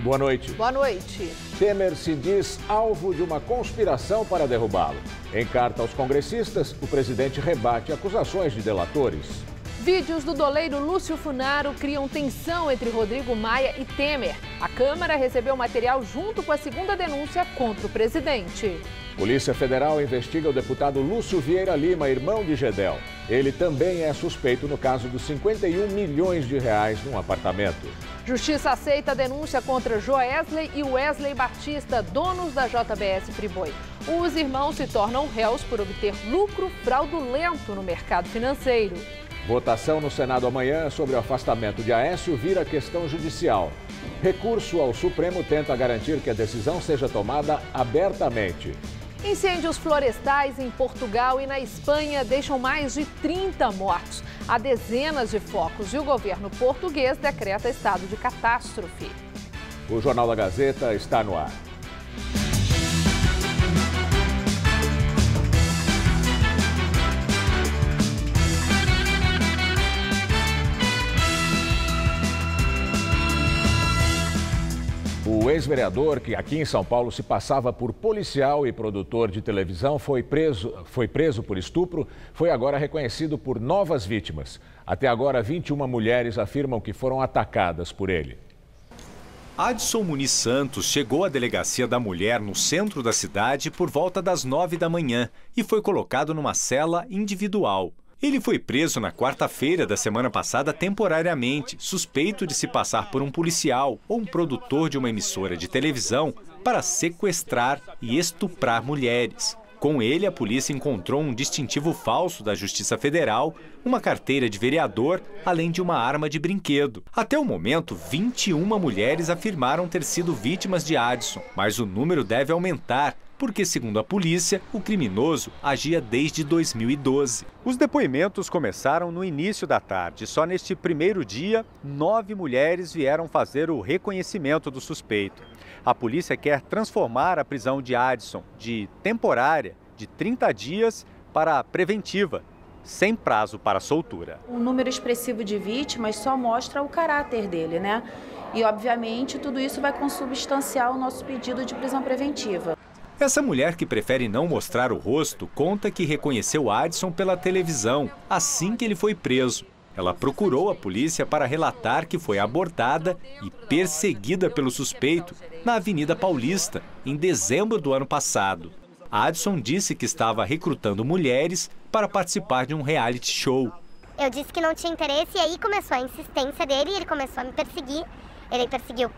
Boa noite. Boa noite. Temer se diz alvo de uma conspiração para derrubá-lo. Em carta aos congressistas, o presidente rebate acusações de delatores. Vídeos do doleiro Lúcio Funaro criam tensão entre Rodrigo Maia e Temer. A Câmara recebeu material junto com a segunda denúncia contra o presidente. Polícia Federal investiga o deputado Lúcio Vieira Lima, irmão de Gedel. Ele também é suspeito no caso dos 51 milhões de reais num apartamento. Justiça aceita a denúncia contra Joesley e Wesley Batista, donos da JBS Friboi. Os irmãos se tornam réus por obter lucro fraudulento no mercado financeiro. Votação no Senado amanhã sobre o afastamento de Aécio vira questão judicial. Recurso ao Supremo tenta garantir que a decisão seja tomada abertamente. Incêndios florestais em Portugal e na Espanha deixam mais de 30 mortos. Há dezenas de focos e o governo português decreta estado de catástrofe. O Jornal da Gazeta está no ar. O ex-vereador, que aqui em São Paulo se passava por policial e produtor de televisão, foi preso por estupro, foi agora reconhecido por novas vítimas. Até agora, 21 mulheres afirmam que foram atacadas por ele. Adson Muniz Santos chegou à Delegacia da Mulher no centro da cidade por volta das 9 da manhã e foi colocado numa cela individual. Ele foi preso na quarta-feira da semana passada temporariamente, suspeito de se passar por um policial ou um produtor de uma emissora de televisão para sequestrar e estuprar mulheres. Com ele, a polícia encontrou um distintivo falso da Justiça Federal, uma carteira de vereador, além de uma arma de brinquedo. Até o momento, 21 mulheres afirmaram ter sido vítimas de Adson, mas o número deve aumentar, porque, segundo a polícia, o criminoso agia desde 2012. Os depoimentos começaram no início da tarde. Só neste primeiro dia, 9 mulheres vieram fazer o reconhecimento do suspeito. A polícia quer transformar a prisão de Adson de temporária, de 30 dias, para preventiva, sem prazo para soltura. Um número expressivo de vítimas só mostra o caráter dele, né? E, obviamente, tudo isso vai consubstanciar o nosso pedido de prisão preventiva. Essa mulher, que prefere não mostrar o rosto, conta que reconheceu Adson pela televisão assim que ele foi preso. Ela procurou a polícia para relatar que foi abordada e perseguida pelo suspeito na Avenida Paulista, em dezembro do ano passado. Adson disse que estava recrutando mulheres para participar de um reality show. Eu disse que não tinha interesse e aí começou a insistência dele e ele começou a me perseguir. Ele perseguiu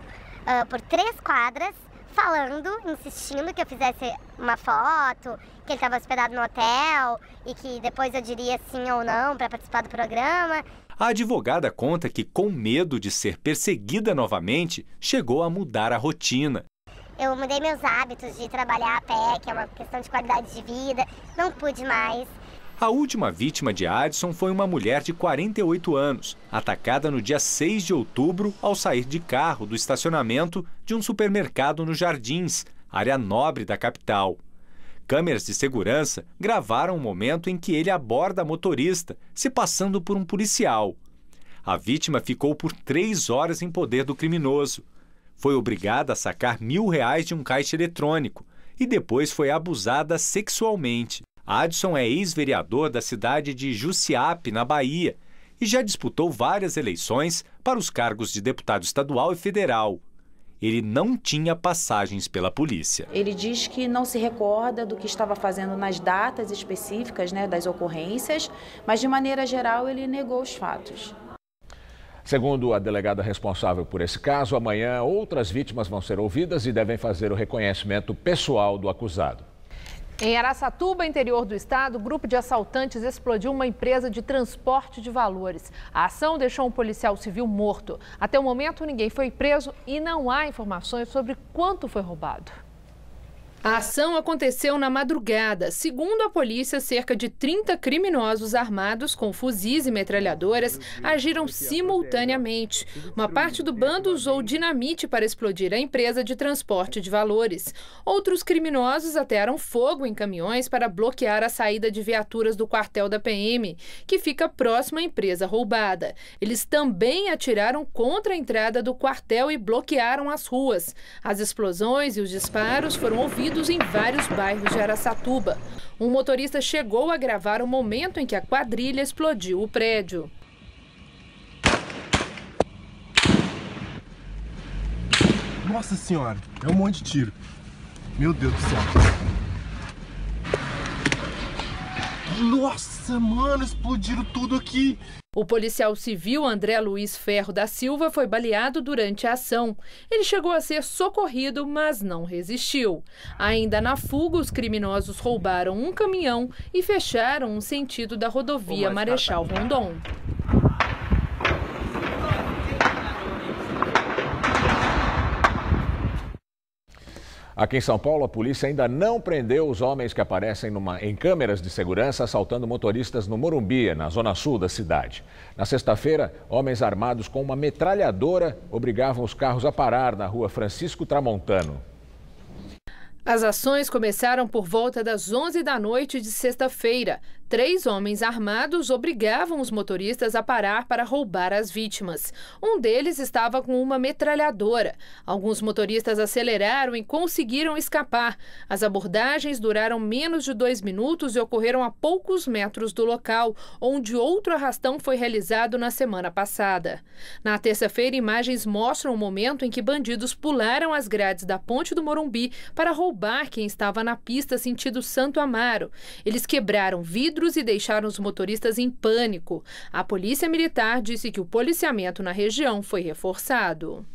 por 3 quadras, falando, insistindo que eu fizesse uma foto, que ele estava hospedado no hotel e que depois eu diria sim ou não para participar do programa. A advogada conta que, com medo de ser perseguida novamente, chegou a mudar a rotina. Eu mudei meus hábitos de trabalhar a pé, que é uma questão de qualidade de vida, não pude mais. A última vítima de Adson foi uma mulher de 48 anos, atacada no dia 6 de outubro ao sair de carro do estacionamento de um supermercado nos Jardins, área nobre da capital. Câmeras de segurança gravaram o momento em que ele aborda a motorista, se passando por um policial. A vítima ficou por 3 horas em poder do criminoso. Foi obrigada a sacar R$1.000 de um caixa eletrônico e depois foi abusada sexualmente. Adson é ex-vereador da cidade de Jussiape, na Bahia, e já disputou várias eleições para os cargos de deputado estadual e federal. Ele não tinha passagens pela polícia. Ele diz que não se recorda do que estava fazendo nas datas específicas, né, das ocorrências, mas de maneira geral ele negou os fatos. Segundo a delegada responsável por esse caso, amanhã outras vítimas vão ser ouvidas e devem fazer o reconhecimento pessoal do acusado. Em Araçatuba, interior do estado, um grupo de assaltantes explodiu uma empresa de transporte de valores. A ação deixou um policial civil morto. Até o momento, ninguém foi preso e não há informações sobre quanto foi roubado. A ação aconteceu na madrugada. Segundo a polícia, cerca de 30 criminosos armados com fuzis e metralhadoras agiram simultaneamente. Uma parte do bando usou dinamite para explodir a empresa de transporte de valores. Outros criminosos atearam fogo em caminhões para bloquear a saída de viaturas do quartel da PM, que fica próximo à empresa roubada. Eles também atiraram contra a entrada do quartel e bloquearam as ruas. As explosões e os disparos foram ouvidos em vários bairros de Araçatuba. Um motorista chegou a gravar o momento em que a quadrilha explodiu o prédio. Nossa senhora, é um monte de tiro. Meu Deus do céu. Nossa, mano, explodiram tudo aqui. O policial civil André Luiz Ferro da Silva foi baleado durante a ação. Ele chegou a ser socorrido, mas não resistiu. Ainda na fuga, os criminosos roubaram um caminhão e fecharam um sentido da rodovia Marechal Rondon. Aqui em São Paulo, a polícia ainda não prendeu os homens que aparecem em câmeras de segurança assaltando motoristas no Morumbi, na zona sul da cidade. Na sexta-feira, homens armados com uma metralhadora obrigavam os carros a parar na rua Francisco Tramontano. As ações começaram por volta das 11 da noite de sexta-feira. 3 homens armados obrigavam os motoristas a parar para roubar as vítimas. Um deles estava com uma metralhadora. Alguns motoristas aceleraram e conseguiram escapar. As abordagens duraram menos de 2 minutos e ocorreram a poucos metros do local, onde outro arrastão foi realizado na semana passada. Na terça-feira, imagens mostram o momento em que bandidos pularam as grades da Ponte do Morumbi para roubar quem estava na pista sentido Santo Amaro. Eles quebraram vidros e deixaram os motoristas em pânico. A Polícia Militar disse que o policiamento na região foi reforçado.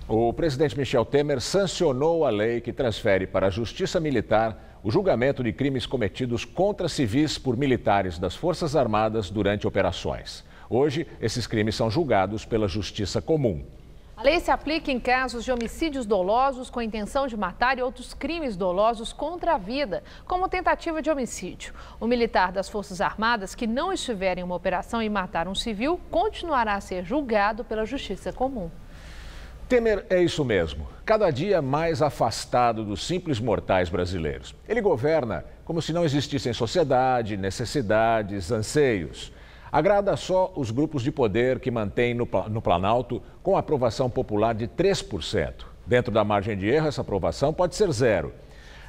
O presidente Michel Temer sancionou a lei que transfere para a Justiça Militar o julgamento de crimes cometidos contra civis por militares das Forças Armadas durante operações. Hoje, esses crimes são julgados pela Justiça Comum. A lei se aplica em casos de homicídios dolosos com a intenção de matar e outros crimes dolosos contra a vida, como tentativa de homicídio. O militar das Forças Armadas que não estiver em uma operação e matar um civil continuará a ser julgado pela Justiça Comum. Temer é isso mesmo, cada dia mais afastado dos simples mortais brasileiros. Ele governa como se não existissem sociedade, necessidades, anseios. Agrada só os grupos de poder que mantêm no Planalto com aprovação popular de 3%. Dentro da margem de erro, essa aprovação pode ser 0%.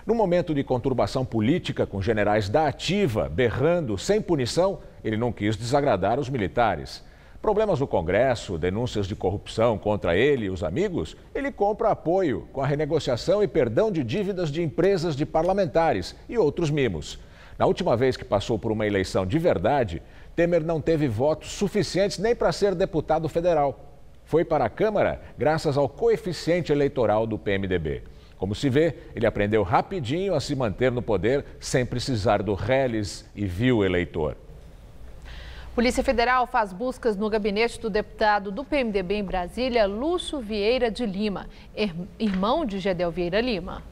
No momento de conturbação política, com generais da ativa berrando sem punição, ele não quis desagradar os militares. Problemas no Congresso, denúncias de corrupção contra ele e os amigos, ele compra apoio com a renegociação e perdão de dívidas de empresas de parlamentares e outros mimos. Na última vez que passou por uma eleição de verdade, Temer não teve votos suficientes nem para ser deputado federal. Foi para a Câmara graças ao coeficiente eleitoral do PMDB. Como se vê, ele aprendeu rapidinho a se manter no poder sem precisar do reles e vil eleitor. Polícia Federal faz buscas no gabinete do deputado do PMDB em Brasília, Lúcio Vieira de Lima, irmão de Gedel Vieira Lima.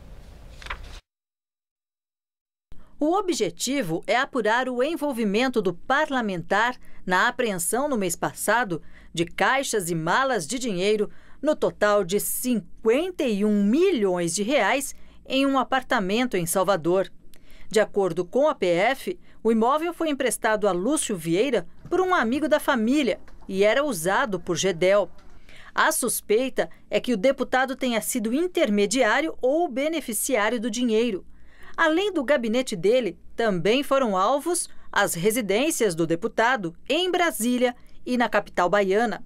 O objetivo é apurar o envolvimento do parlamentar na apreensão no mês passado de caixas e malas de dinheiro no total de 51 milhões de reais em um apartamento em Salvador. De acordo com a PF, o imóvel foi emprestado a Lúcio Vieira por um amigo da família e era usado por Gedel. A suspeita é que o deputado tenha sido intermediário ou beneficiário do dinheiro. Além do gabinete dele, também foram alvos as residências do deputado em Brasília e na capital baiana.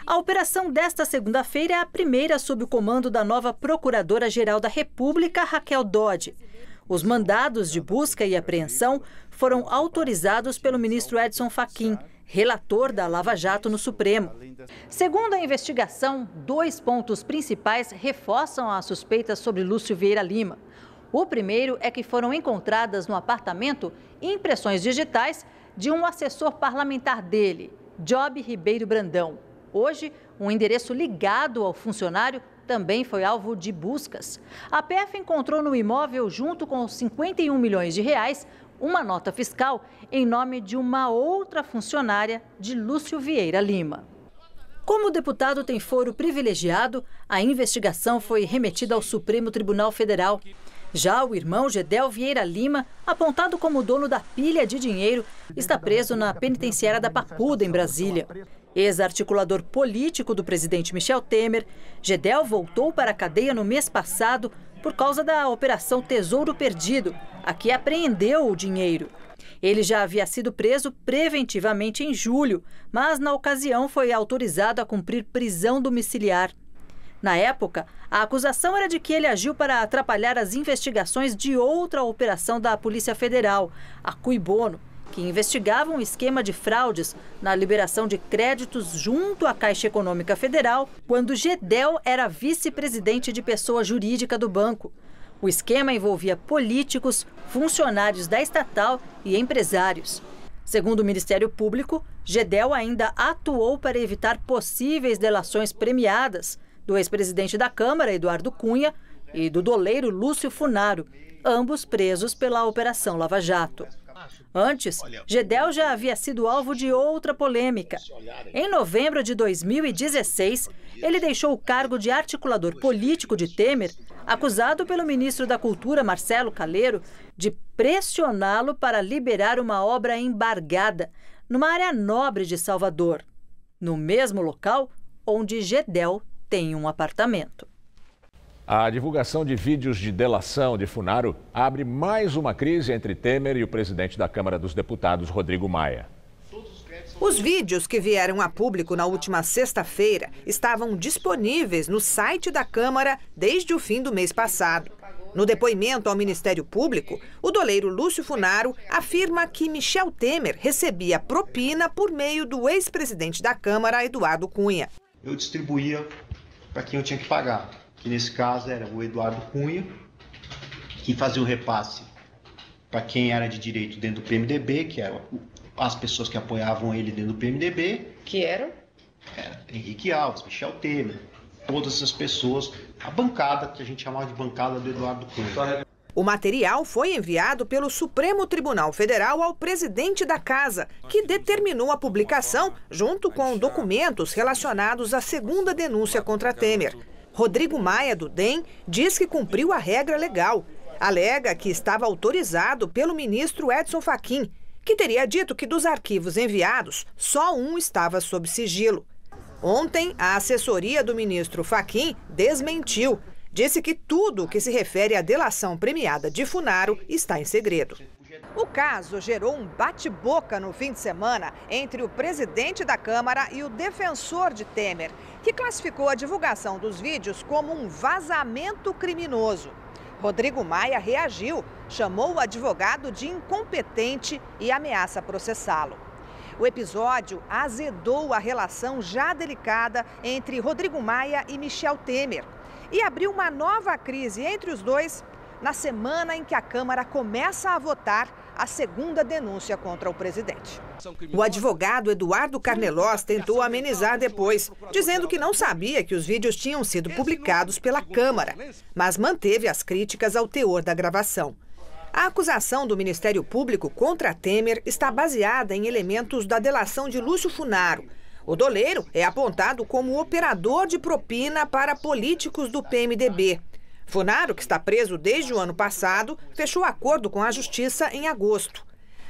A operação desta segunda-feira é a primeira sob o comando da nova Procuradora-Geral da República, Raquel Dodge. Os mandados de busca e apreensão foram autorizados pelo ministro Edson Fachin, relator da Lava Jato no Supremo. Segundo a investigação, 2 pontos principais reforçam a suspeita sobre Lúcio Vieira Lima. O primeiro é que foram encontradas no apartamento impressões digitais de um assessor parlamentar dele, Job Ribeiro Brandão. Hoje, um endereço ligado ao funcionário também foi alvo de buscas. A PF encontrou no imóvel, junto com 51 milhões de reais, uma nota fiscal em nome de uma outra funcionária de Lúcio Vieira Lima. Como o deputado tem foro privilegiado, a investigação foi remetida ao Supremo Tribunal Federal. Já o irmão Gedel Vieira Lima, apontado como dono da pilha de dinheiro, está preso na penitenciária da Papuda, em Brasília. Ex-articulador político do presidente Michel Temer, Gedel voltou para a cadeia no mês passado por causa da Operação Tesouro Perdido, a que apreendeu o dinheiro. Ele já havia sido preso preventivamente em julho, mas na ocasião foi autorizado a cumprir prisão domiciliar. Na época, a acusação era de que ele agiu para atrapalhar as investigações de outra operação da Polícia Federal, a Cui Bono, que investigava um esquema de fraudes na liberação de créditos junto à Caixa Econômica Federal, quando Gedel era vice-presidente de pessoa jurídica do banco. O esquema envolvia políticos, funcionários da estatal e empresários. Segundo o Ministério Público, Gedel ainda atuou para evitar possíveis delações premiadas do ex-presidente da Câmara, Eduardo Cunha, e do doleiro Lúcio Funaro, ambos presos pela Operação Lava Jato. Antes, Gedel já havia sido alvo de outra polêmica. Em novembro de 2016, ele deixou o cargo de articulador político de Temer, acusado pelo ministro da Cultura, Marcelo Calero, de pressioná-lo para liberar uma obra embargada numa área nobre de Salvador, no mesmo local onde Gedel tem um apartamento. A divulgação de vídeos de delação de Funaro abre mais uma crise entre Temer e o presidente da Câmara dos Deputados, Rodrigo Maia. Os vídeos que vieram a público na última sexta-feira estavam disponíveis no site da Câmara desde o fim do mês passado. No depoimento ao Ministério Público, o doleiro Lúcio Funaro afirma que Michel Temer recebia propina por meio do ex-presidente da Câmara, Eduardo Cunha. Eu distribuía para quem eu tinha que pagar, que nesse caso era o Eduardo Cunha, que fazia o repasse para quem era de direito dentro do PMDB, que eram as pessoas que apoiavam ele dentro do PMDB. Que eram? Era Henrique Alves, Michel Temer, todas essas pessoas, a bancada, que a gente chamava de bancada do Eduardo Cunha. O material foi enviado pelo Supremo Tribunal Federal ao presidente da Casa, que determinou a publicação junto com documentos relacionados à segunda denúncia contra Temer. Rodrigo Maia, do DEM, diz que cumpriu a regra legal. Alega que estava autorizado pelo ministro Edson Fachin, que teria dito que dos arquivos enviados, só um estava sob sigilo. Ontem, a assessoria do ministro Fachin desmentiu. Disse que tudo que se refere à delação premiada de Funaro está em segredo. O caso gerou um bate-boca no fim de semana entre o presidente da Câmara e o defensor de Temer, que classificou a divulgação dos vídeos como um vazamento criminoso. Rodrigo Maia reagiu, chamou o advogado de incompetente e ameaça processá-lo. O episódio azedou a relação já delicada entre Rodrigo Maia e Michel Temer e abriu uma nova crise entre os dois na semana em que a Câmara começa a votar a segunda denúncia contra o presidente. O advogado Eduardo Carnelós tentou amenizar depois, dizendo que não sabia que os vídeos tinham sido publicados pela Câmara, mas manteve as críticas ao teor da gravação. A acusação do Ministério Público contra Temer está baseada em elementos da delação de Lúcio Funaro. O doleiro é apontado como operador de propina para políticos do PMDB. Funaro, que está preso desde o ano passado, fechou acordo com a Justiça em agosto.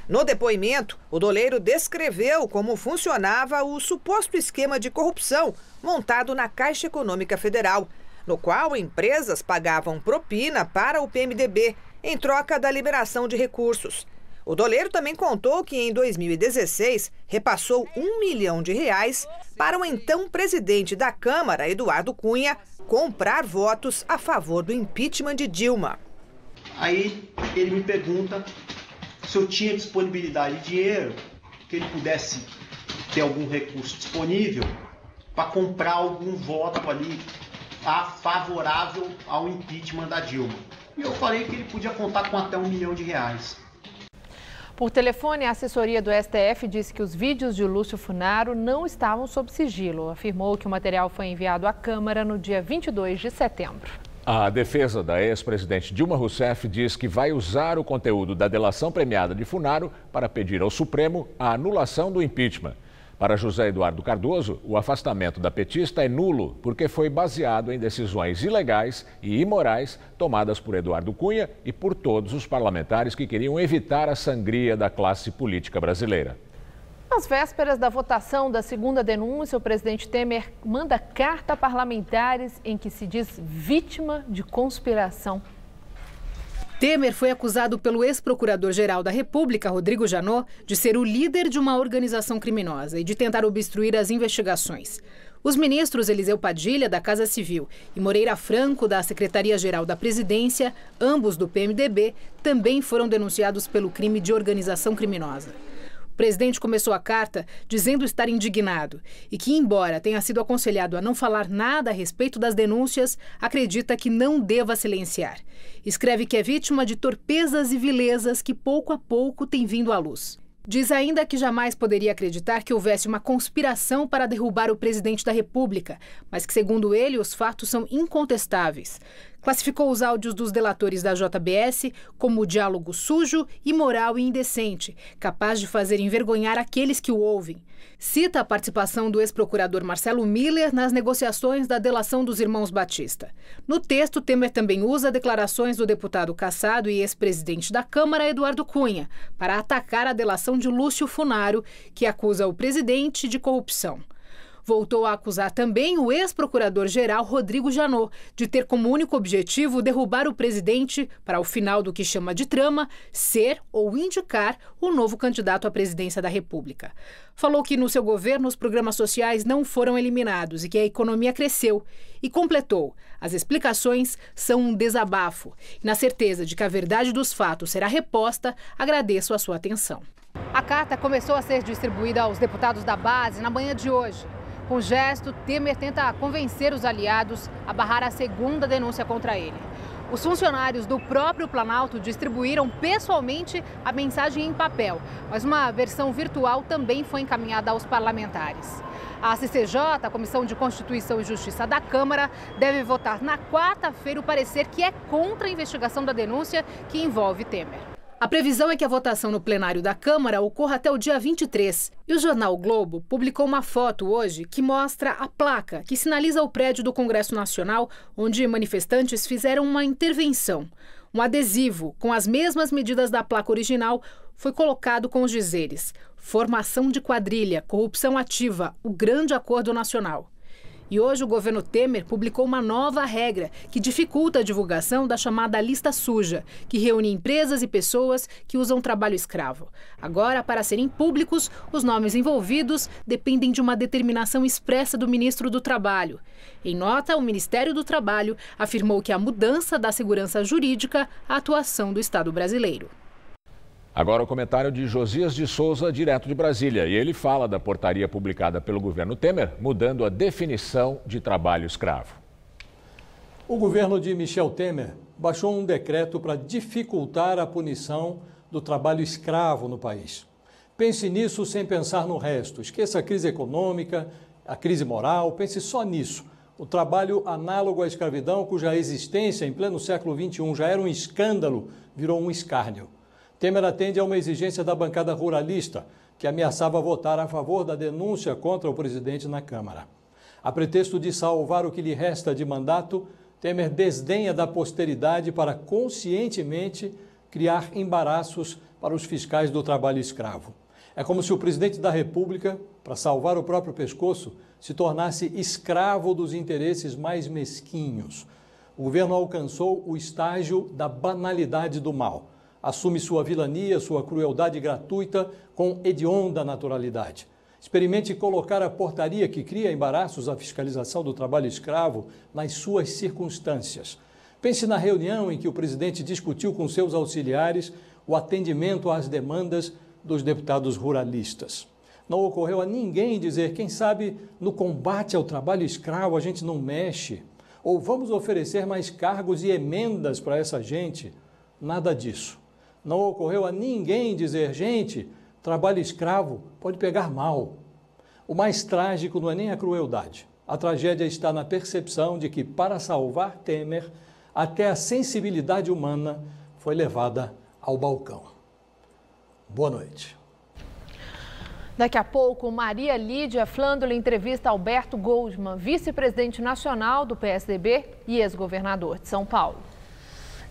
No depoimento, o doleiro descreveu como funcionava o suposto esquema de corrupção montado na Caixa Econômica Federal, no qual empresas pagavam propina para o PMDB em troca da liberação de recursos. O doleiro também contou que em 2016 repassou R$1 milhão para o então presidente da Câmara, Eduardo Cunha, comprar votos a favor do impeachment de Dilma. Aí ele me pergunta se eu tinha disponibilidade de dinheiro, que ele pudesse ter algum recurso disponível para comprar algum voto ali favorável ao impeachment da Dilma. E eu falei que ele podia contar com até R$1 milhão. Por telefone, a assessoria do STF disse que os vídeos de Lúcio Funaro não estavam sob sigilo. Afirmou que o material foi enviado à Câmara no dia 22 de setembro. A defesa da ex-presidente Dilma Rousseff diz que vai usar o conteúdo da delação premiada de Funaro para pedir ao Supremo a anulação do impeachment. Para José Eduardo Cardoso, o afastamento da petista é nulo porque foi baseado em decisões ilegais e imorais tomadas por Eduardo Cunha e por todos os parlamentares que queriam evitar a sangria da classe política brasileira. Às vésperas da votação da segunda denúncia, o presidente Temer manda carta a parlamentares em que se diz vítima de conspiração. Temer foi acusado pelo ex-procurador-geral da República, Rodrigo Janot, de ser o líder de uma organização criminosa e de tentar obstruir as investigações. Os ministros Eliseu Padilha, da Casa Civil, e Moreira Franco, da Secretaria-Geral da Presidência, ambos do PMDB, também foram denunciados pelo crime de organização criminosa. O presidente começou a carta dizendo estar indignado e que, embora tenha sido aconselhado a não falar nada a respeito das denúncias, acredita que não deva silenciar. Escreve que é vítima de torpezas e vilezas que pouco a pouco têm vindo à luz. Diz ainda que jamais poderia acreditar que houvesse uma conspiração para derrubar o presidente da República, mas que, segundo ele, os fatos são incontestáveis. Classificou os áudios dos delatores da JBS como diálogo sujo, imoral e indecente, capaz de fazer envergonhar aqueles que o ouvem. Cita a participação do ex-procurador Marcelo Miller nas negociações da delação dos irmãos Batista. No texto, Temer também usa declarações do deputado cassado e ex-presidente da Câmara, Eduardo Cunha, para atacar a delação de Lúcio Funaro, que acusa o presidente de corrupção. Voltou a acusar também o ex-procurador-geral Rodrigo Janot de ter como único objetivo derrubar o presidente para, ao final do que chama de trama, ser ou indicar o novo candidato à presidência da República. Falou que no seu governo os programas sociais não foram eliminados e que a economia cresceu. E completou: as explicações são um desabafo. E na certeza de que a verdade dos fatos será reposta, agradeço a sua atenção. A carta começou a ser distribuída aos deputados da base na manhã de hoje. Com o gesto, Temer tenta convencer os aliados a barrar a segunda denúncia contra ele. Os funcionários do próprio Planalto distribuíram pessoalmente a mensagem em papel, mas uma versão virtual também foi encaminhada aos parlamentares. A CCJ, a Comissão de Constituição e Justiça da Câmara, deve votar na quarta-feira o parecer que é contra a investigação da denúncia que envolve Temer. A previsão é que a votação no plenário da Câmara ocorra até o dia 23. E o jornal o Globo publicou uma foto hoje que mostra a placa que sinaliza o prédio do Congresso Nacional, onde manifestantes fizeram uma intervenção. Um adesivo com as mesmas medidas da placa original foi colocado com os dizeres: formação de quadrilha, corrupção ativa, o grande acordo nacional. E hoje o governo Temer publicou uma nova regra que dificulta a divulgação da chamada lista suja, que reúne empresas e pessoas que usam trabalho escravo. Agora, para serem públicos, os nomes envolvidos dependem de uma determinação expressa do ministro do Trabalho. Em nota, o Ministério do Trabalho afirmou que a mudança dá segurança jurídica à atuação do Estado brasileiro. Agora o comentário de Josias de Souza, direto de Brasília. E ele fala da portaria publicada pelo governo Temer, mudando a definição de trabalho escravo. O governo de Michel Temer baixou um decreto para dificultar a punição do trabalho escravo no país. Pense nisso sem pensar no resto. Esqueça a crise econômica, a crise moral, pense só nisso. O trabalho análogo à escravidão, cuja existência em pleno século XXI já era um escândalo, virou um escárnio. Temer atende a uma exigência da bancada ruralista, que ameaçava votar a favor da denúncia contra o presidente na Câmara. A pretexto de salvar o que lhe resta de mandato, Temer desdenha da posteridade para conscientemente criar embaraços para os fiscais do trabalho escravo. É como se o presidente da República, para salvar o próprio pescoço, se tornasse escravo dos interesses mais mesquinhos. O governo alcançou o estágio da banalidade do mal. Assume sua vilania, sua crueldade gratuita com hedionda naturalidade. Experimente colocar a portaria que cria embaraços à fiscalização do trabalho escravo nas suas circunstâncias. Pense na reunião em que o presidente discutiu com seus auxiliares o atendimento às demandas dos deputados ruralistas. Não ocorreu a ninguém dizer, quem sabe, no combate ao trabalho escravo a gente não mexe, ou vamos oferecer mais cargos e emendas para essa gente. Nada disso. Não ocorreu a ninguém dizer, gente, trabalho escravo pode pegar mal. O mais trágico não é nem a crueldade. A tragédia está na percepção de que, para salvar Temer, até a sensibilidade humana foi levada ao balcão. Boa noite. Daqui a pouco, Maria Lídia Flândula entrevista Alberto Goldman, vice-presidente nacional do PSDB e ex-governador de São Paulo.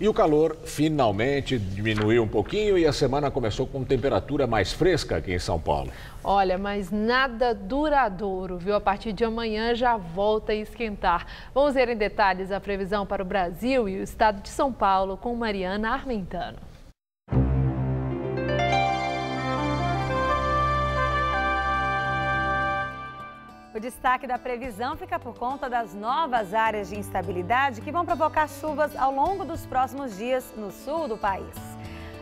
E o calor finalmente diminuiu um pouquinho e a semana começou com temperatura mais fresca aqui em São Paulo. Olha, mas nada duradouro, viu? A partir de amanhã já volta a esquentar. Vamos ver em detalhes a previsão para o Brasil e o estado de São Paulo com Mariana Armentano. O destaque da previsão fica por conta das novas áreas de instabilidade que vão provocar chuvas ao longo dos próximos dias no sul do país.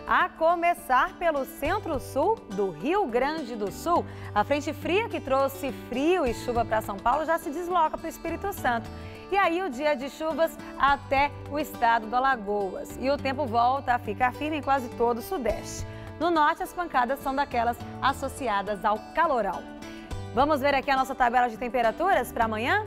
A começar pelo centro-sul do Rio Grande do Sul, a frente fria que trouxe frio e chuva para São Paulo já se desloca para o Espírito Santo. E aí o dia de chuvas até o estado do Alagoas. E o tempo volta a ficar firme em quase todo o sudeste. No norte, as pancadas são daquelas associadas ao calorão. Vamos ver aqui a nossa tabela de temperaturas para amanhã?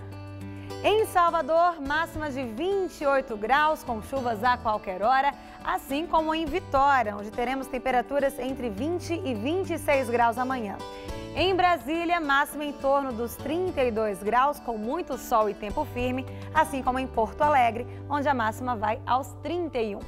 Em Salvador, máxima de 28 graus, com chuvas a qualquer hora, assim como em Vitória, onde teremos temperaturas entre 20 e 26 graus amanhã. Em Brasília, máxima em torno dos 32 graus, com muito sol e tempo firme, assim como em Porto Alegre, onde a máxima vai aos 31.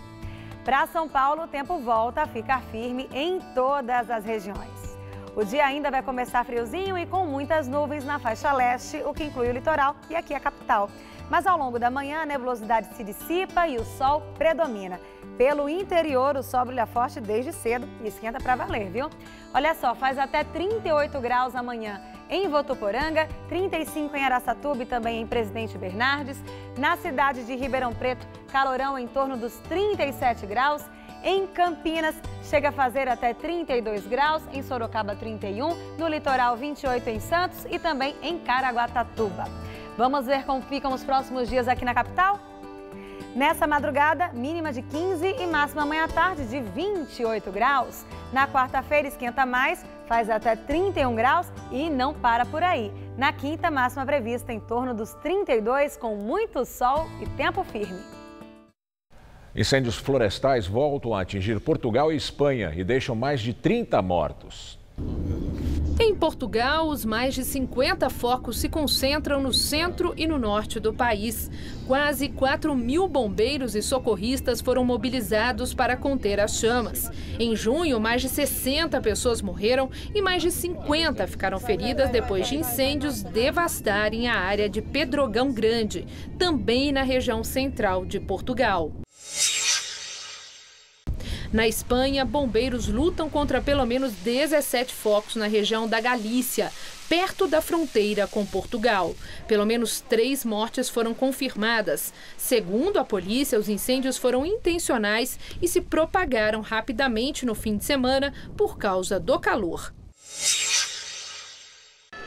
Para São Paulo, o tempo volta a ficar firme em todas as regiões. O dia ainda vai começar friozinho e com muitas nuvens na faixa leste, o que inclui o litoral e aqui a capital. Mas ao longo da manhã a nebulosidade se dissipa e o sol predomina. Pelo interior o sol brilha forte desde cedo e esquenta para valer, viu? Olha só, faz até 38 graus amanhã em Votuporanga, 35 em Araçatuba e também em Presidente Bernardes. Na cidade de Ribeirão Preto, calorão em torno dos 37 graus. Em Campinas, chega a fazer até 32 graus, em Sorocaba 31, no litoral 28 em Santos e também em Caraguatatuba. Vamos ver como ficam os próximos dias aqui na capital? Nessa madrugada, mínima de 15 e máxima amanhã à tarde de 28 graus. Na quarta-feira esquenta mais, faz até 31 graus e não para por aí. Na quinta, máxima prevista em torno dos 32, com muito sol e tempo firme. Incêndios florestais voltam a atingir Portugal e Espanha e deixam mais de 30 mortos. Em Portugal, os mais de 50 focos se concentram no centro e no norte do país. Quase 4.000 bombeiros e socorristas foram mobilizados para conter as chamas. Em junho, mais de 60 pessoas morreram e mais de 50 ficaram feridas depois de incêndios devastarem a área de Pedrogão Grande, também na região central de Portugal. Na Espanha, bombeiros lutam contra pelo menos 17 focos na região da Galícia, perto da fronteira com Portugal. Pelo menos 3 mortes foram confirmadas. Segundo a polícia, os incêndios foram intencionais e se propagaram rapidamente no fim de semana por causa do calor.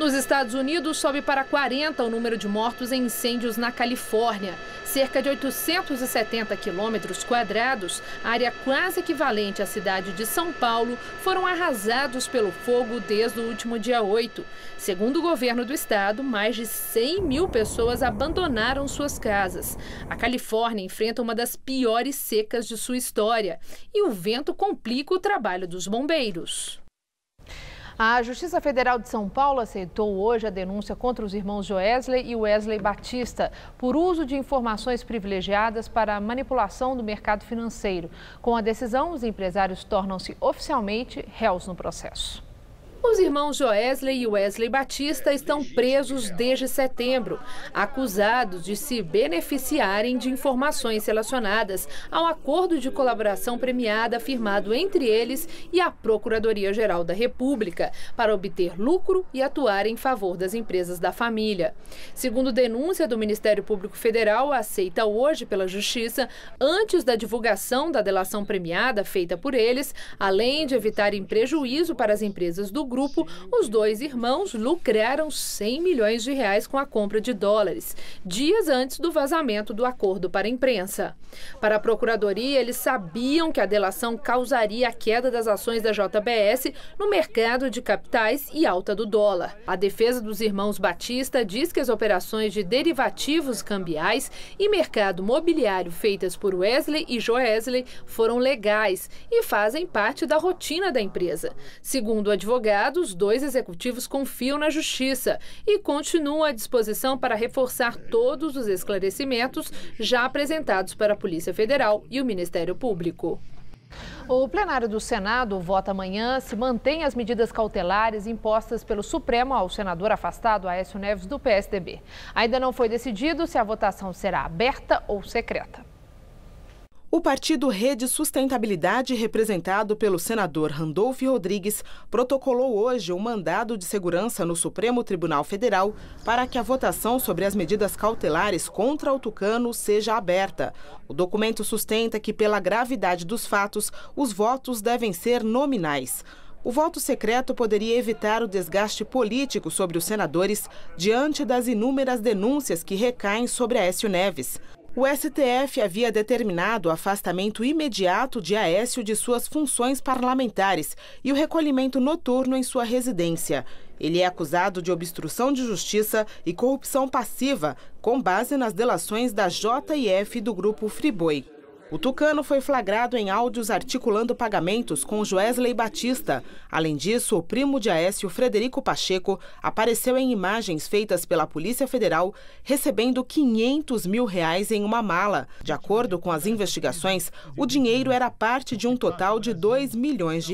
Nos Estados Unidos, sobe para 40 o número de mortos em incêndios na Califórnia. Cerca de 870 quilômetros quadrados, área quase equivalente à cidade de São Paulo, foram arrasados pelo fogo desde o último dia 8. Segundo o governo do estado, mais de 100.000 pessoas abandonaram suas casas. A Califórnia enfrenta uma das piores secas de sua história e o vento complica o trabalho dos bombeiros. A Justiça Federal de São Paulo aceitou hoje a denúncia contra os irmãos Joesley e Wesley Batista por uso de informações privilegiadas para a manipulação do mercado financeiro. Com a decisão, os empresários tornam-se oficialmente réus no processo. Os irmãos Joesley e Wesley Batista estão presos desde setembro, acusados de se beneficiarem de informações relacionadas ao acordo de colaboração premiada firmado entre eles e a Procuradoria-Geral da República para obter lucro e atuar em favor das empresas da família. Segundo denúncia do Ministério Público Federal, aceita hoje pela Justiça, antes da divulgação da delação premiada feita por eles, além de evitarem prejuízo para as empresas do grupo, os dois irmãos lucraram 100 milhões de reais com a compra de dólares, dias antes do vazamento do acordo para a imprensa. Para a Procuradoria, eles sabiam que a delação causaria a queda das ações da JBS no mercado de capitais e alta do dólar. A defesa dos irmãos Batista diz que as operações de derivativos cambiais e mercado mobiliário feitas por Wesley e Joesley foram legais e fazem parte da rotina da empresa. Segundo o advogado, os dois executivos confiam na justiça e continuam à disposição para reforçar todos os esclarecimentos já apresentados para a Polícia Federal e o Ministério Público. O plenário do Senado vota amanhã se mantém as medidas cautelares impostas pelo Supremo ao senador afastado Aécio Neves do PSDB. Ainda não foi decidido se a votação será aberta ou secreta. O partido Rede Sustentabilidade, representado pelo senador Randolfo Rodrigues, protocolou hoje um mandado de segurança no Supremo Tribunal Federal para que a votação sobre as medidas cautelares contra o Tucano seja aberta. O documento sustenta que, pela gravidade dos fatos, os votos devem ser nominais. O voto secreto poderia evitar o desgaste político sobre os senadores diante das inúmeras denúncias que recaem sobre Aécio Neves. O STF havia determinado o afastamento imediato de Aécio de suas funções parlamentares e o recolhimento noturno em sua residência. Ele é acusado de obstrução de justiça e corrupção passiva, com base nas delações da JF do grupo Friboi. O Tucano foi flagrado em áudios articulando pagamentos com Joesley Batista. Além disso, o primo de Aécio, Frederico Pacheco, apareceu em imagens feitas pela Polícia Federal recebendo R$500 mil em uma mala. De acordo com as investigações, o dinheiro era parte de um total de R$2 milhões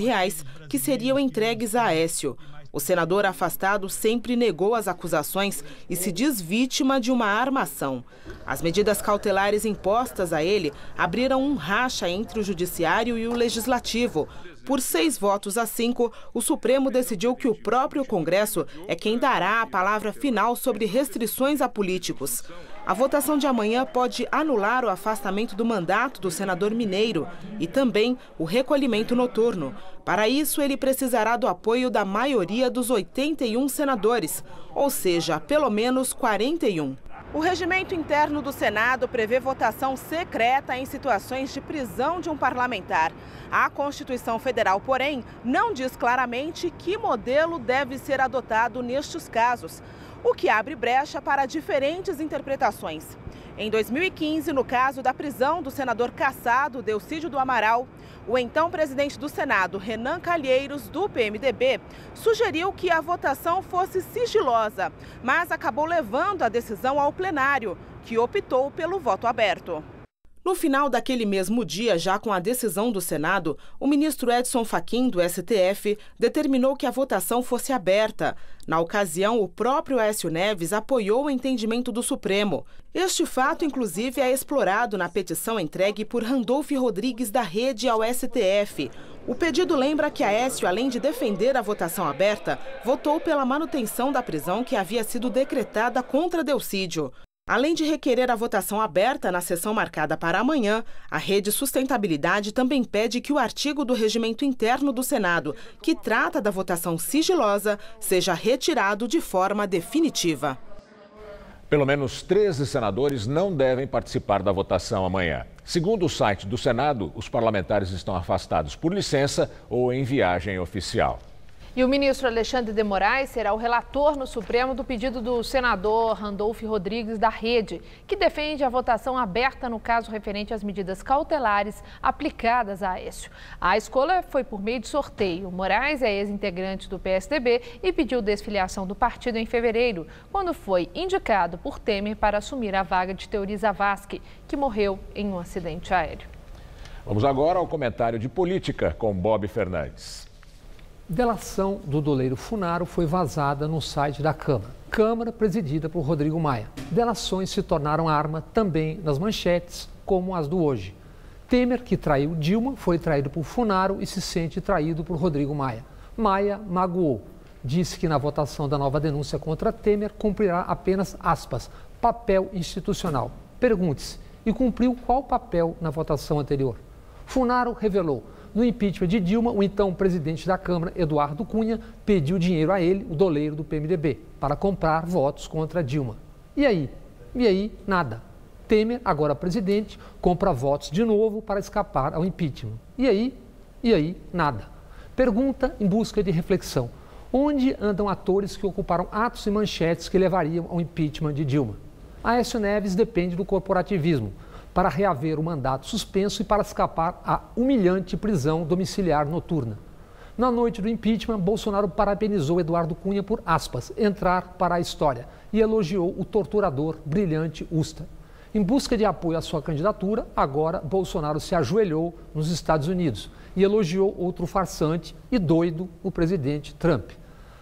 que seriam entregues a Aécio. O senador afastado sempre negou as acusações e se diz vítima de uma armação. As medidas cautelares impostas a ele abriram um racha entre o Judiciário e o Legislativo. Por 6-5, o Supremo decidiu que o próprio Congresso é quem dará a palavra final sobre restrições a políticos. A votação de amanhã pode anular o afastamento do mandato do senador mineiro e também o recolhimento noturno. Para isso, ele precisará do apoio da maioria dos 81 senadores, ou seja, pelo menos 41. O regimento interno do Senado prevê votação secreta em situações de prisão de um parlamentar. A Constituição Federal, porém, não diz claramente que modelo deve ser adotado nestes casos, o que abre brecha para diferentes interpretações. Em 2015, no caso da prisão do senador cassado Delcídio do Amaral, o então presidente do Senado, Renan Calheiros, do PMDB, sugeriu que a votação fosse sigilosa, mas acabou levando a decisão ao plenário, que optou pelo voto aberto. No final daquele mesmo dia, já com a decisão do Senado, o ministro Edson Fachin, do STF, determinou que a votação fosse aberta. Na ocasião, o próprio Aécio Neves apoiou o entendimento do Supremo. Este fato, inclusive, é explorado na petição entregue por Randolfo Rodrigues da Rede ao STF. O pedido lembra que Aécio, além de defender a votação aberta, votou pela manutenção da prisão que havia sido decretada contra Delcídio. Além de requerer a votação aberta na sessão marcada para amanhã, a Rede Sustentabilidade também pede que o artigo do regimento interno do Senado, que trata da votação sigilosa, seja retirado de forma definitiva. Pelo menos 13 senadores não devem participar da votação amanhã. Segundo o site do Senado, os parlamentares estão afastados por licença ou em viagem oficial. E o ministro Alexandre de Moraes será o relator no Supremo do pedido do senador Randolfo Rodrigues da Rede, que defende a votação aberta no caso referente às medidas cautelares aplicadas a Aécio. A escolha foi por meio de sorteio. Moraes é ex-integrante do PSDB e pediu desfiliação do partido em fevereiro, quando foi indicado por Temer para assumir a vaga de Teori Zavascki, que morreu em um acidente aéreo. Vamos agora ao comentário de política com Bob Fernandes. Delação do doleiro Funaro foi vazada no site da Câmara. Câmara presidida por Rodrigo Maia. Delações se tornaram arma também nas manchetes, como as do hoje. Temer, que traiu Dilma, foi traído por Funaro e se sente traído por Rodrigo Maia. Maia magoou. Disse que na votação da nova denúncia contra Temer cumprirá apenas, aspas, papel institucional. Pergunte-se, e cumpriu qual papel na votação anterior? Funaro revelou: No impeachment de Dilma, o então presidente da Câmara, Eduardo Cunha, pediu dinheiro a ele, o doleiro do PMDB, para comprar votos contra Dilma. E aí? E aí, nada. Temer, agora presidente, compra votos de novo para escapar ao impeachment. E aí? E aí, nada. Pergunta em busca de reflexão. Onde andam atores que ocuparam atos e manchetes que levariam ao impeachment de Dilma? Aécio Neves depende do corporativismo para reaver o mandato suspenso e para escapar à humilhante prisão domiciliar noturna. Na noite do impeachment, Bolsonaro parabenizou Eduardo Cunha por, aspas, entrar para a história e elogiou o torturador brilhante Usta. Em busca de apoio à sua candidatura, agora Bolsonaro se ajoelhou nos Estados Unidos e elogiou outro farsante e doido, o presidente Trump.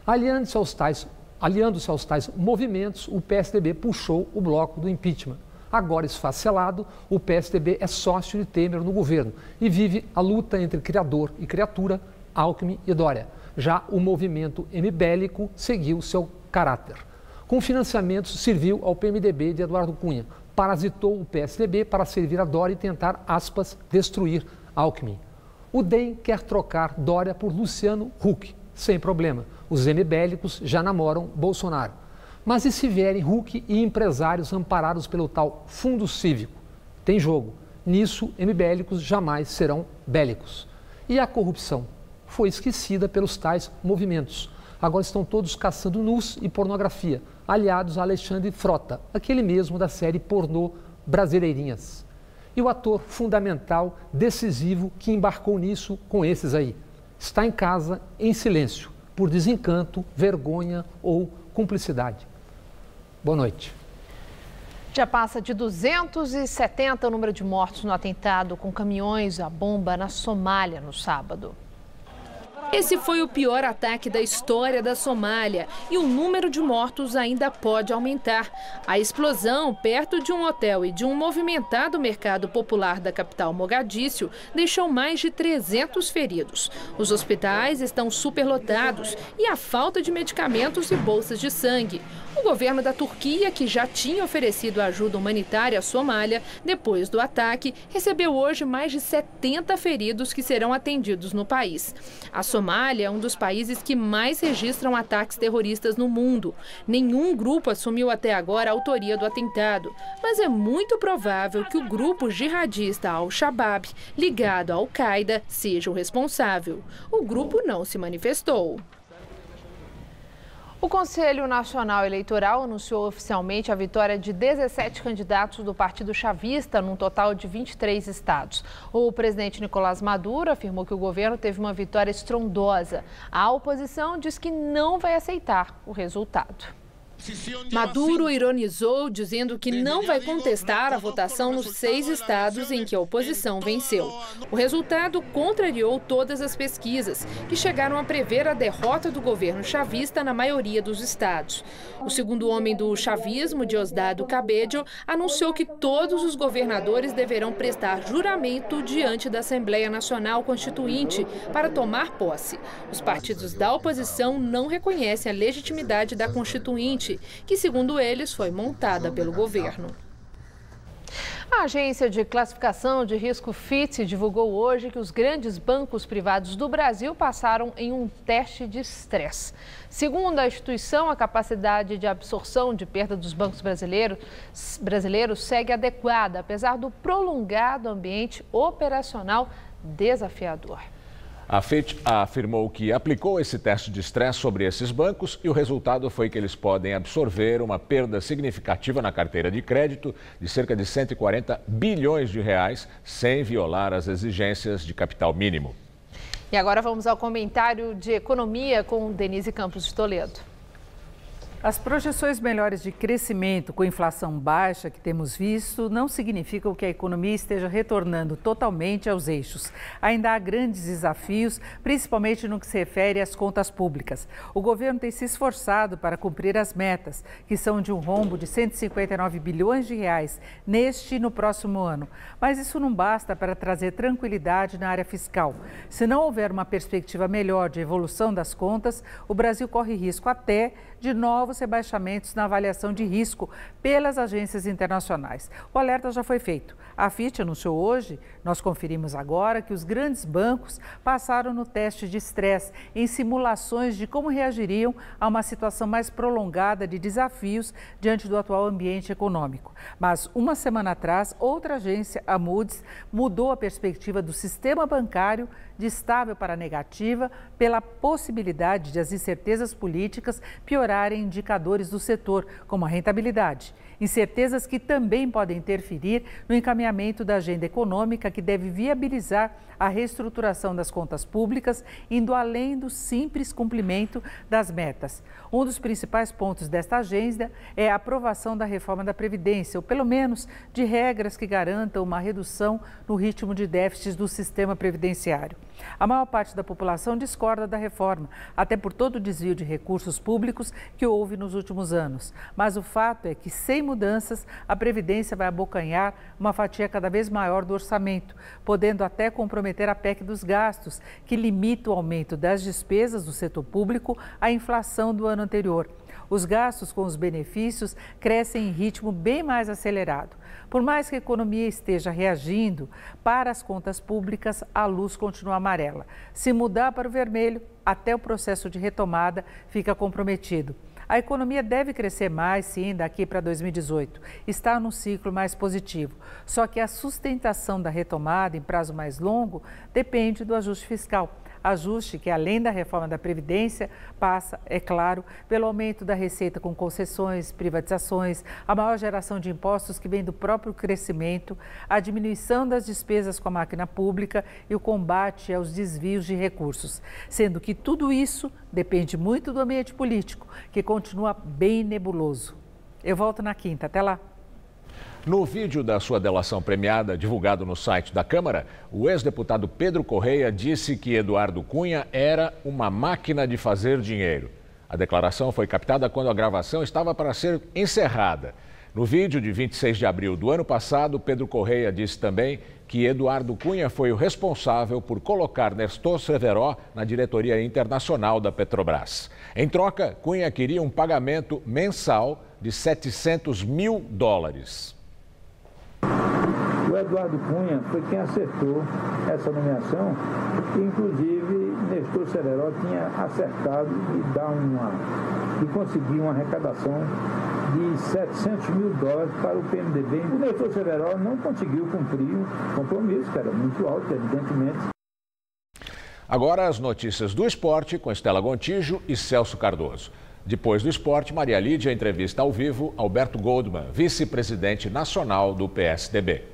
Aliando-se aos tais movimentos, o PSDB puxou o bloco do impeachment. Agora esfacelado, o PSDB é sócio de Temer no governo e vive a luta entre criador e criatura, Alckmin e Dória. Já o movimento MBélico seguiu seu caráter. Com financiamentos, serviu ao PMDB de Eduardo Cunha, parasitou o PSDB para servir a Dória e tentar, aspas, destruir Alckmin. O DEM quer trocar Dória por Luciano Huck, sem problema. Os MBélicos já namoram Bolsonaro. Mas e se vierem Huck e empresários amparados pelo tal fundo cívico? Tem jogo. Nisso, MBélicos jamais serão bélicos. E a corrupção? Foi esquecida pelos tais movimentos. Agora estão todos caçando nus e pornografia, aliados a Alexandre Frota, aquele mesmo da série pornô Brasileirinhas. E o ator fundamental, decisivo, que embarcou nisso com esses aí? Está em casa, em silêncio, por desencanto, vergonha ou cumplicidade. Boa noite. Já passa de 270 o número de mortos no atentado com caminhões à bomba na Somália no sábado. Esse foi o pior ataque da história da Somália e o número de mortos ainda pode aumentar. A explosão perto de um hotel e de um movimentado mercado popular da capital Mogadíscio deixou mais de 300 feridos. Os hospitais estão superlotados e há falta de medicamentos e bolsas de sangue. O governo da Turquia, que já tinha oferecido ajuda humanitária à Somália depois do ataque, recebeu hoje mais de 70 feridos que serão atendidos no país. A Somália é um dos países que mais registram ataques terroristas no mundo. Nenhum grupo assumiu até agora a autoria do atentado, mas é muito provável que o grupo jihadista Al-Shabaab, ligado à Al-Qaeda, seja o responsável. O grupo não se manifestou. O Conselho Nacional Eleitoral anunciou oficialmente a vitória de 17 candidatos do Partido Chavista, num total de 23 estados. O presidente Nicolás Maduro afirmou que o governo teve uma vitória estrondosa. A oposição diz que não vai aceitar o resultado. Maduro ironizou, dizendo que não vai contestar a votação nos 6 estados em que a oposição venceu. O resultado contrariou todas as pesquisas, que chegaram a prever a derrota do governo chavista na maioria dos estados. O segundo homem do chavismo, Diosdado Cabello, anunciou que todos os governadores deverão prestar juramento diante da Assembleia Nacional Constituinte para tomar posse. Os partidos da oposição não reconhecem a legitimidade da Constituinte, que, segundo eles, foi montada pelo governo. A agência de classificação de risco Fitch divulgou hoje que os grandes bancos privados do Brasil passaram em um teste de estresse. Segundo a instituição, a capacidade de absorção de perda dos bancos brasileiros segue adequada, apesar do prolongado ambiente operacional desafiador. A Fitch afirmou que aplicou esse teste de estresse sobre esses bancos e o resultado foi que eles podem absorver uma perda significativa na carteira de crédito de cerca de 140 bilhões de reais, sem violar as exigências de capital mínimo. E agora vamos ao comentário de economia com Denise Campos de Toledo. As projeções melhores de crescimento com inflação baixa que temos visto não significam que a economia esteja retornando totalmente aos eixos. Ainda há grandes desafios, principalmente no que se refere às contas públicas. O governo tem se esforçado para cumprir as metas, que são de um rombo de 159 bilhões de reais neste e no próximo ano. Mas isso não basta para trazer tranquilidade na área fiscal. Se não houver uma perspectiva melhor de evolução das contas, o Brasil corre risco até de novos rebaixamentos na avaliação de risco pelas agências internacionais. O alerta já foi feito. A Fitch anunciou hoje, nós conferimos agora, que os grandes bancos passaram no teste de estresse em simulações de como reagiriam a uma situação mais prolongada de desafios diante do atual ambiente econômico. Mas uma semana atrás, outra agência, a Moody's, mudou a perspectiva do sistema bancário de estável para negativa pela possibilidade de as incertezas políticas piorarem indicadores do setor, como a rentabilidade. Incertezas que também podem interferir no encaminhamento da agenda econômica que deve viabilizar a reestruturação das contas públicas, indo além do simples cumprimento das metas. Um dos principais pontos desta agenda é a aprovação da reforma da Previdência, ou pelo menos de regras que garantam uma redução no ritmo de déficits do sistema previdenciário. A maior parte da população discorda da reforma, até por todo o desvio de recursos públicos que houve nos últimos anos. Mas o fato é que, sem mudanças, a Previdência vai abocanhar uma fatia cada vez maior do orçamento, podendo até comprometer a PEC dos gastos, que limita o aumento das despesas do setor público à inflação do ano anterior. Os gastos com os benefícios crescem em ritmo bem mais acelerado. Por mais que a economia esteja reagindo, para as contas públicas a luz continua amarela. Se mudar para o vermelho, até o processo de retomada fica comprometido. A economia deve crescer mais, sim, daqui para 2018. Está num ciclo mais positivo. Só que a sustentação da retomada em prazo mais longo depende do ajuste fiscal. Ajuste que, além da reforma da Previdência, passa, é claro, pelo aumento da receita com concessões, privatizações, a maior geração de impostos que vem do próprio crescimento, a diminuição das despesas com a máquina pública e o combate aos desvios de recursos. Sendo que tudo isso depende muito do ambiente político, que continua bem nebuloso. Eu volto na quinta. Até lá. No vídeo da sua delação premiada, divulgado no site da Câmara, o ex-deputado Pedro Correia disse que Eduardo Cunha era uma máquina de fazer dinheiro. A declaração foi captada quando a gravação estava para ser encerrada. No vídeo de 26 de abril do ano passado, Pedro Correia disse também que Eduardo Cunha foi o responsável por colocar Nestor Severo na diretoria internacional da Petrobras. Em troca, Cunha queria um pagamento mensal de $700 mil. O Eduardo Cunha foi quem acertou essa nomeação, e inclusive Nestor Severo tinha acertado de conseguir uma arrecadação de $700 mil para o PMDB. O Nestor Severo não conseguiu cumprir o compromisso, que era muito alto, evidentemente. Agora as notícias do esporte com Estela Gontijo e Celso Cardoso. Depois do esporte, Maria Lídia entrevista ao vivo Alberto Goldman, vice-presidente nacional do PSDB.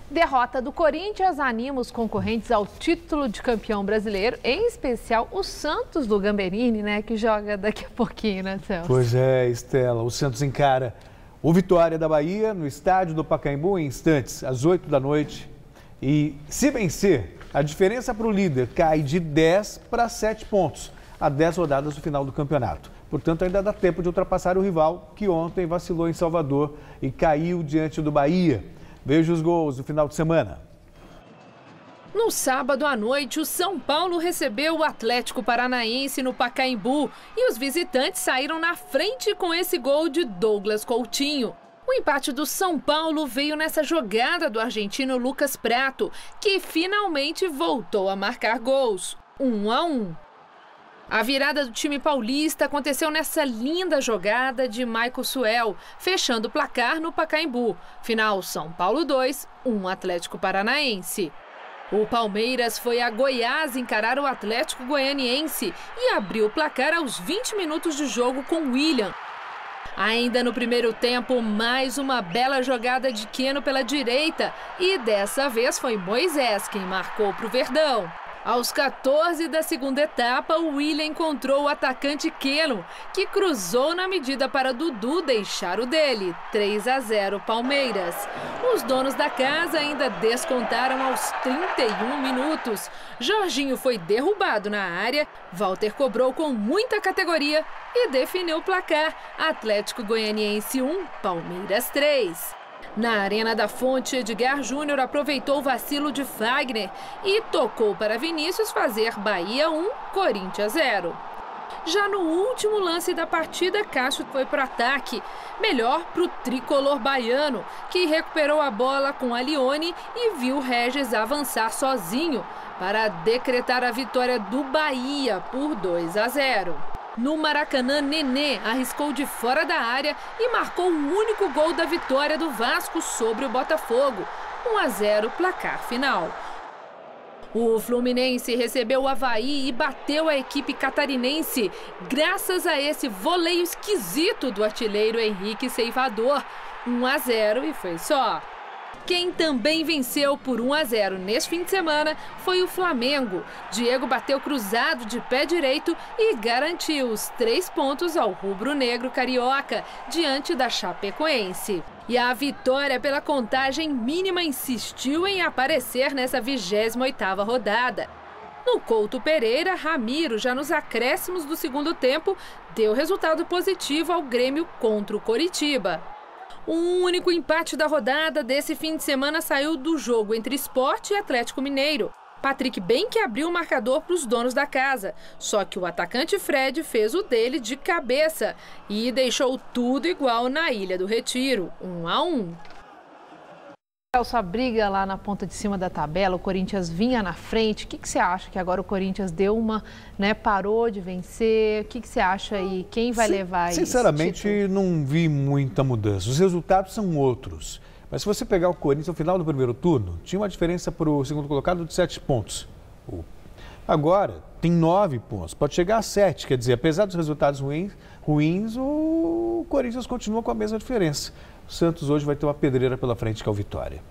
Derrota do Corinthians anima os concorrentes ao título de campeão brasileiro, em especial o Santos do Gamberini, né, que joga daqui a pouquinho, né, Celso? Pois é, Estela. O Santos encara o Vitória da Bahia no estádio do Pacaembu em instantes, às 8 da noite. E se vencer, a diferença para o líder cai de 10 para 7 pontos, a 10 rodadas do final do campeonato. Portanto, ainda dá tempo de ultrapassar o rival, que ontem vacilou em Salvador e caiu diante do Bahia. Veja os gols do final de semana. No sábado à noite, o São Paulo recebeu o Atlético Paranaense no Pacaembu e os visitantes saíram na frente com esse gol de Douglas Coutinho. O empate do São Paulo veio nessa jogada do argentino Lucas Prato, que finalmente voltou a marcar gols, 1-1. A virada do time paulista aconteceu nessa linda jogada de Michael Suel, fechando o placar no Pacaembu. Final São Paulo 2, 1 Atlético Paranaense. O Palmeiras foi a Goiás encarar o Atlético Goianiense e abriu o placar aos 20 minutos de jogo com William. Ainda no primeiro tempo, mais uma bela jogada de Keno pela direita e dessa vez foi Moisés quem marcou para o Verdão. Aos 14 da segunda etapa, o William encontrou o atacante Keno, que cruzou na medida para Dudu deixar o dele. 3-0 Palmeiras. Os donos da casa ainda descontaram aos 31 minutos. Jorginho foi derrubado na área, Walter cobrou com muita categoria e definiu o placar. Atlético Goianiense 1, Palmeiras 3. Na Arena da Fonte, Edgar Júnior aproveitou o vacilo de Fagner e tocou para Vinícius fazer Bahia 1, Corinthians 0. Já no último lance da partida, Cássio foi para o ataque. Melhor para o tricolor baiano, que recuperou a bola com a Lione e viu Regis avançar sozinho para decretar a vitória do Bahia por 2-0. No Maracanã, Nenê arriscou de fora da área e marcou o único gol da vitória do Vasco sobre o Botafogo. 1-0 placar final. O Fluminense recebeu o Avaí e bateu a equipe catarinense, graças a esse voleio esquisito do artilheiro Henrique Ceifador. 1-0 e foi só. Quem também venceu por 1-0 neste fim de semana foi o Flamengo. Diego bateu cruzado de pé direito e garantiu os 3 pontos ao rubro-negro carioca, diante da Chapecoense. E a vitória pela contagem mínima insistiu em aparecer nessa 28ª rodada. No Couto Pereira, Ramiro, já nos acréscimos do segundo tempo, deu resultado positivo ao Grêmio contra o Coritiba. O único empate da rodada desse fim de semana saiu do jogo entre Sport e Atlético Mineiro. Patrick bem que abriu o marcador para os donos da casa, só que o atacante Fred fez o dele de cabeça e deixou tudo igual na Ilha do Retiro, 1-1. Essa briga lá na ponta de cima da tabela, o Corinthians vinha na frente. O que você acha que agora o Corinthians deu uma, parou de vencer? O que você acha aí? Quem vai levar isso? Sinceramente, não vi muita mudança. Os resultados são outros. Mas se você pegar o Corinthians no final do primeiro turno, tinha uma diferença para o segundo colocado de 7 pontos. Agora tem 9 pontos, pode chegar a 7. Quer dizer, apesar dos resultados ruins, o Corinthians continua com a mesma diferença. O Santos hoje vai ter uma pedreira pela frente, que é o Vitória.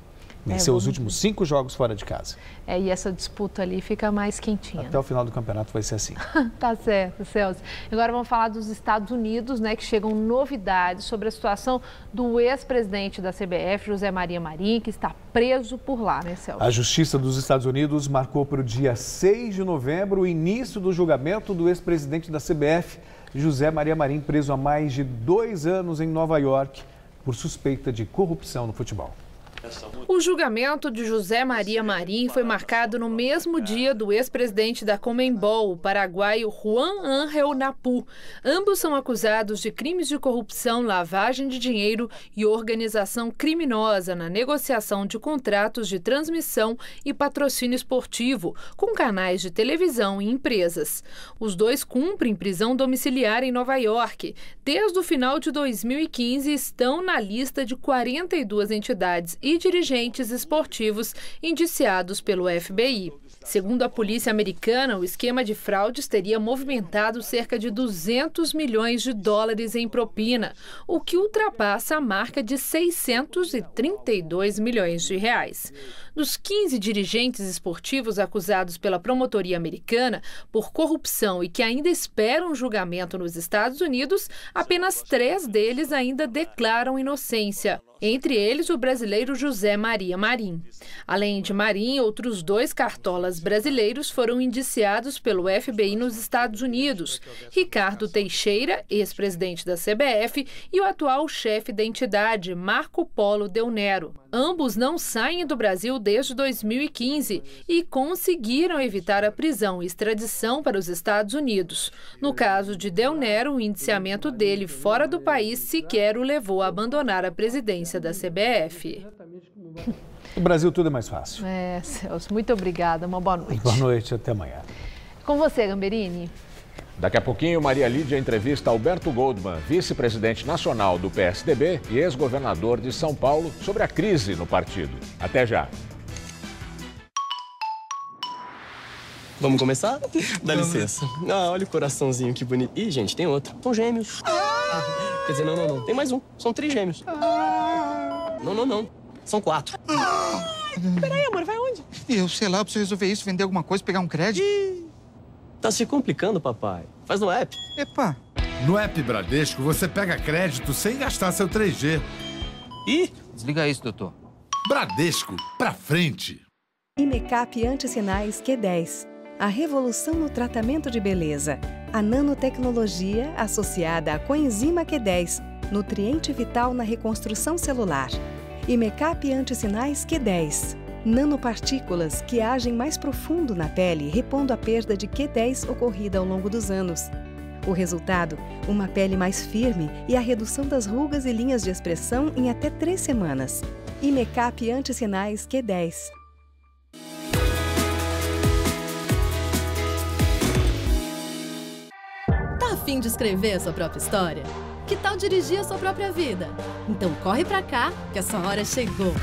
Venceu os últimos 5 jogos fora de casa. E essa disputa ali fica mais quentinha. Até o final do campeonato vai ser assim. Tá certo, Celso. Agora vamos falar dos Estados Unidos, que chegam novidades sobre a situação do ex-presidente da CBF, José Maria Marim, que está preso por lá, Celso? A Justiça dos Estados Unidos marcou para o dia 6 de novembro o início do julgamento do ex-presidente da CBF, José Maria Marim, preso há mais de 2 anos em Nova York por suspeita de corrupção no futebol. O julgamento de José Maria Marim foi marcado no mesmo dia do ex-presidente da Conmebol, o paraguaio Juan Ángel Napu. Ambos são acusados de crimes de corrupção, lavagem de dinheiro e organização criminosa na negociação de contratos de transmissão e patrocínio esportivo com canais de televisão e empresas. Os dois cumprem prisão domiciliar em Nova York. Desde o final de 2015, estão na lista de 42 entidades e dirigentes esportivos indiciados pelo FBI. Segundo a polícia americana, o esquema de fraudes teria movimentado cerca de 200 milhões de dólares em propina, o que ultrapassa a marca de 632 milhões de reais. Dos 15 dirigentes esportivos acusados pela promotoria americana por corrupção e que ainda esperam julgamento nos Estados Unidos, apenas 3 deles ainda declaram inocência. Entre eles, o brasileiro José Maria Marim. Além de Marim, outros 2 cartolas brasileiros foram indiciados pelo FBI nos Estados Unidos: Ricardo Teixeira, ex-presidente da CBF, e o atual chefe da entidade, Marco Polo Del Nero. Ambos não saem do Brasil desde 2015 e conseguiram evitar a prisão e extradição para os Estados Unidos. No caso de Del Nero, o indiciamento dele fora do país sequer o levou a abandonar a presidência da CBF. No Brasil tudo é mais fácil. Celso, muito obrigada. Uma boa noite. Boa noite, até amanhã. Com você, Gamberini. Daqui a pouquinho, Maria Lídia entrevista Alberto Goldman, vice-presidente nacional do PSDB e ex-governador de São Paulo, sobre a crise no partido. Até já. Vamos começar? Dá licença. Olha o coraçãozinho, que bonito. Ih, gente, tem outro. São gêmeos. Quer dizer, não. Tem mais um. São 3 gêmeos. Não. São 4. Peraí, amor, vai onde? Eu sei lá, eu preciso resolver isso, vender alguma coisa, pegar um crédito. Tá se complicando, papai. Faz no app. Epa. No app Bradesco, você pega crédito sem gastar seu 3G. Ih! Desliga isso, doutor. Bradesco, pra frente. Imecap Antissinais Q10. A revolução no tratamento de beleza. A nanotecnologia associada à coenzima Q10, nutriente vital na reconstrução celular. Imecap Antissinais Q10. Nanopartículas que agem mais profundo na pele, repondo a perda de Q10 ocorrida ao longo dos anos. O resultado? Uma pele mais firme e a redução das rugas e linhas de expressão em até 3 semanas. Imecap Anti-Sinais Q10. Tá a fim de escrever a sua própria história? Que tal dirigir a sua própria vida? Então corre pra cá, que a sua hora chegou.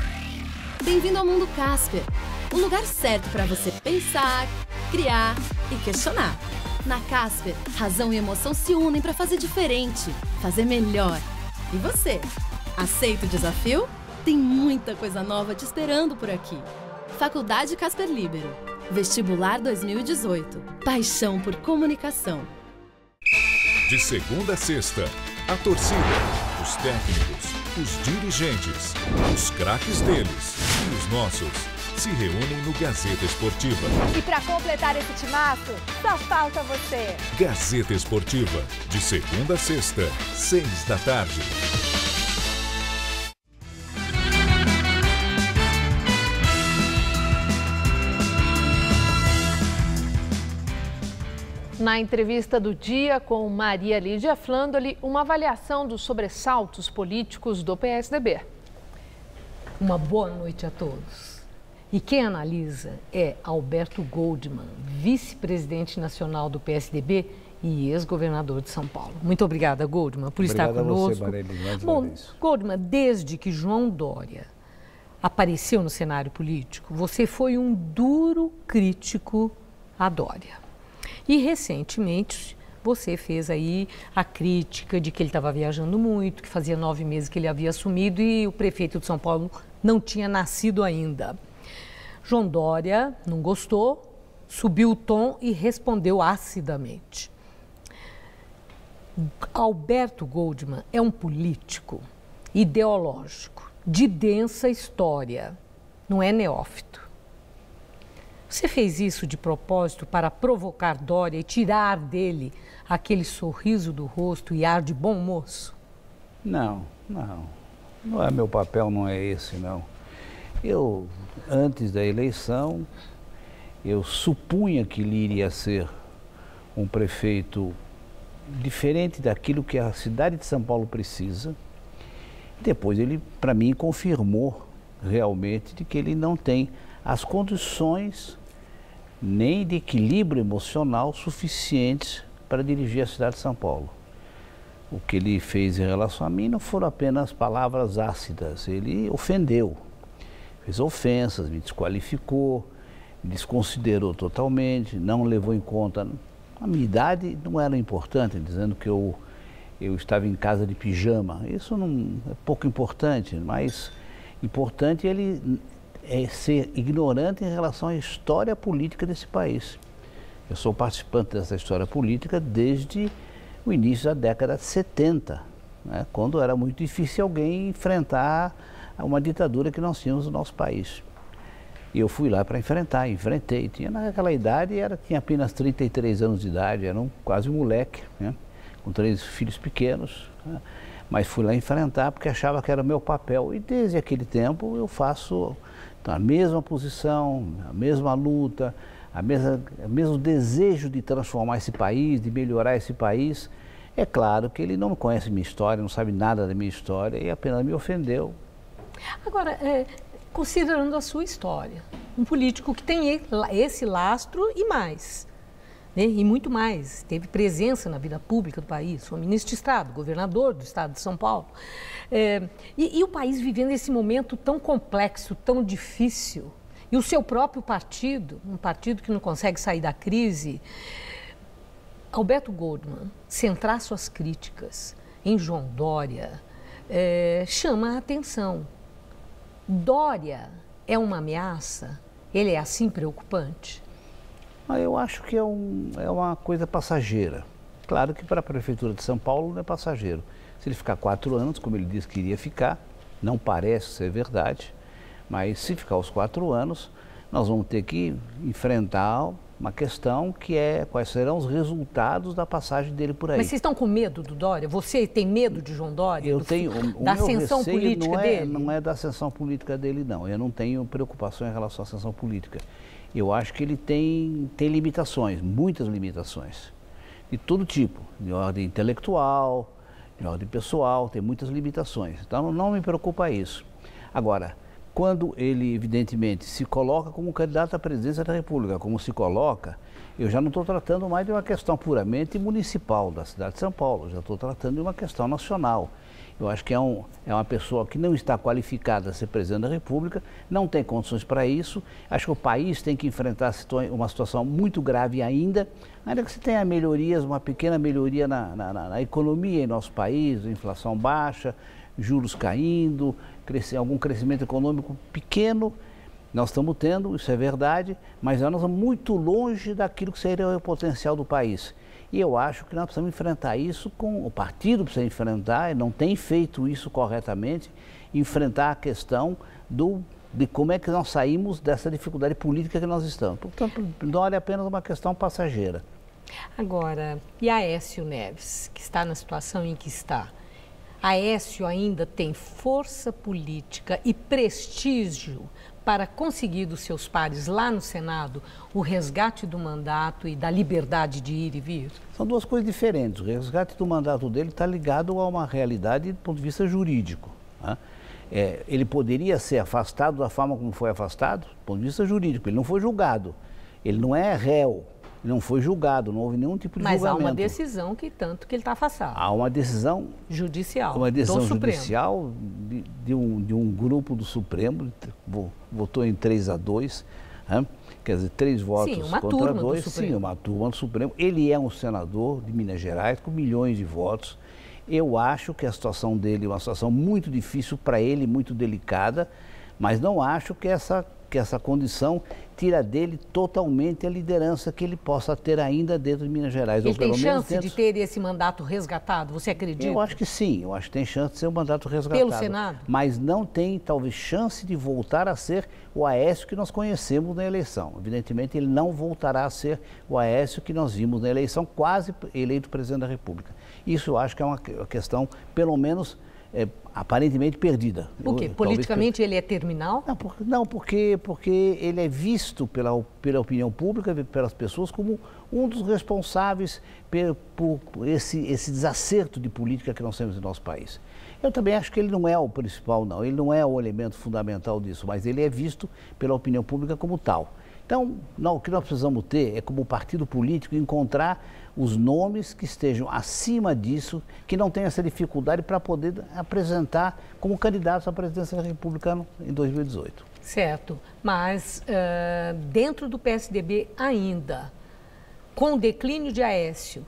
Bem-vindo ao Mundo Casper, o lugar certo para você pensar, criar e questionar. Na Casper, razão e emoção se unem para fazer diferente, fazer melhor. E você? Aceita o desafio? Tem muita coisa nova te esperando por aqui. Faculdade Casper Libero. Vestibular 2018. Paixão por comunicação. De segunda a sexta, a torcida, os técnicos, os dirigentes, os craques deles e os nossos se reúnem no Gazeta Esportiva. E para completar esse timaço, só falta você. Gazeta Esportiva, de segunda a sexta, 6 da tarde. Na entrevista do dia com Maria Lídia Flandoli, uma avaliação dos sobressaltos políticos do PSDB. Uma boa noite a todos. E quem analisa é Alberto Goldman, vice-presidente nacional do PSDB e ex-governador de São Paulo. Muito obrigada, Goldman, por estar conosco. Obrigado a você, Maria. Bom, Goldman, desde que João Dória apareceu no cenário político, você foi um duro crítico a Dória. E recentemente você fez aí a crítica de que ele estava viajando muito, que fazia 9 meses que ele havia assumido e o prefeito de São Paulo não tinha nascido ainda. João Dória não gostou, subiu o tom e respondeu acidamente. Alberto Goldman é um político ideológico, de densa história, não é neófito. Você fez isso de propósito para provocar Dória e tirar dele aquele sorriso do rosto e ar de bom moço? Não é meu papel, não é esse, não. Eu, antes da eleição, eu supunha que ele iria ser um prefeito diferente daquilo que a cidade de São Paulo precisa. Depois ele, para mim, confirmou realmente de que ele não tem as condições nem de equilíbrio emocional suficientes para dirigir a cidade de São Paulo. O que ele fez em relação a mim não foram apenas palavras ácidas, ele ofendeu, fez ofensas, me desqualificou, me desconsiderou totalmente, não levou em conta, a minha idade não era importante, dizendo que eu estava em casa de pijama, isso não é pouco importante, mas importante ele é ser ignorante em relação à história política desse país. Eu sou participante dessa história política desde o início da década de 70, né, quando era muito difícil alguém enfrentar uma ditadura que nós tínhamos no nosso país. E eu fui lá para enfrentei. Naquela idade, tinha apenas 33 anos de idade, era quase um moleque, né, com 3 filhos pequenos, né, mas fui lá enfrentar porque achava que era o meu papel. E desde aquele tempo eu faço a mesma posição, a mesma luta, o mesmo desejo de transformar esse país, de melhorar esse país. É claro que ele não conhece minha história, não sabe nada da minha história e apenas me ofendeu. Agora, considerando a sua história, um político que tem esse lastro e mais, né? E muito mais, teve presença na vida pública do país, foi ministro de Estado, governador do Estado de São Paulo. E o país vivendo esse momento tão complexo, tão difícil, e o seu próprio partido, um partido que não consegue sair da crise, Alberto Goldman, centrar suas críticas em João Dória, chama a atenção. Dória é uma ameaça? Ele é assim preocupante? Eu acho que é uma coisa passageira. Claro que para a Prefeitura de São Paulo não é passageiro. Se ele ficar 4 anos, como ele disse que iria ficar, não parece ser verdade, mas se ficar os 4 anos, nós vamos ter que enfrentar uma questão que é quais serão os resultados da passagem dele por aí. Mas vocês estão com medo do Dória? Você tem medo de João Dória? Eu tenho. Da ascensão política dele? Não é da ascensão política dele, não. Eu não tenho preocupação em relação à ascensão política. Eu acho que ele tem limitações, muitas limitações. de todo tipo, de ordem intelectual, de ordem pessoal, tem muitas limitações. Então não me preocupa isso. Agora, quando ele evidentemente se coloca como candidato à presidência da República, como se coloca, eu já não estou tratando mais de uma questão puramente municipal da cidade de São Paulo, já estou tratando de uma questão nacional. Eu acho que é uma pessoa que não está qualificada a ser presidente da República, não tem condições para isso. Acho que o país tem que enfrentar uma situação muito grave ainda que se tenha melhorias, uma pequena melhoria na economia em nosso país, inflação baixa, juros caindo, algum crescimento econômico pequeno. Nós estamos tendo, isso é verdade, mas nós estamos muito longe daquilo que seria o potencial do país. E eu acho que nós precisamos enfrentar isso o partido precisa enfrentar, não tem feito isso corretamente, enfrentar a questão de como é que nós saímos dessa dificuldade política que nós estamos. Portanto, não é apenas uma questão passageira. Agora, e Aécio Neves, que está na situação em que está? Aécio ainda tem força política e prestígio para conseguir dos seus pares lá no Senado o resgate do mandato e da liberdade de ir e vir? São duas coisas diferentes. O resgate do mandato dele está ligado a uma realidade do ponto de vista jurídico. Né? Ele poderia ser afastado da forma como foi afastado, do ponto de vista jurídico. Ele não foi julgado. Ele não é réu. Ele não foi julgado, não houve nenhum tipo de julgamento. Mas há uma decisão que ele está afastado. Há uma decisão judicial. Uma decisão judicial de um grupo do Supremo, votou em 3-2, né? Quer dizer, 3 votos contra 2. Sim, uma turma do Supremo. Ele é um senador de Minas Gerais com milhões de votos. Eu acho que a situação dele é uma situação muito difícil para ele, muito delicada, mas não acho que essa condição tira dele totalmente a liderança que ele possa ter ainda dentro de Minas Gerais. Ele tem chance de ter esse mandato resgatado, você acredita? Eu acho que sim, eu acho que tem chance de ser um mandato resgatado. Pelo Senado? Mas não tem, talvez, chance de voltar a ser o Aécio que nós conhecemos na eleição. Evidentemente, ele não voltará a ser o Aécio que nós vimos na eleição, quase eleito presidente da República. Isso eu acho que é uma questão, pelo menos, aparentemente perdida. Por quê? Politicamente ele é terminal? Não, porque ele é visto pela opinião pública, pelas pessoas, como um dos responsáveis por esse desacerto de política que nós temos no nosso país. Eu também acho que ele não é o principal, não. Ele não é o elemento fundamental disso, mas ele é visto pela opinião pública como tal. Então, o que nós precisamos ter é, como partido político, encontrar os nomes que estejam acima disso, que não tenham essa dificuldade para poder apresentar como candidatos à presidência da República em 2018. Certo, mas dentro do PSDB ainda, com o declínio de Aécio,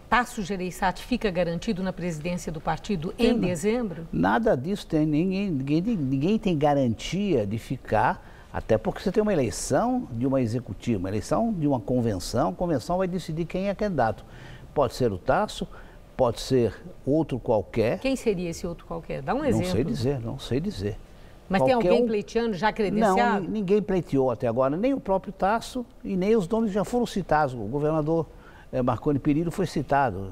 Tasso Gereissati fica garantido na presidência do partido em dezembro? Nada disso tem, ninguém tem garantia de ficar. Até porque você tem uma eleição de uma executiva, uma eleição de uma convenção, a convenção vai decidir quem é candidato. Pode ser o Tasso, pode ser outro qualquer. Quem seria esse outro qualquer? Dá um exemplo. Não sei dizer. Mas tem alguém pleiteando, já credenciado? Não, ninguém pleiteou até agora, nem o próprio Tasso e nem os nomes já foram citados. O governador Marconi Perillo foi citado,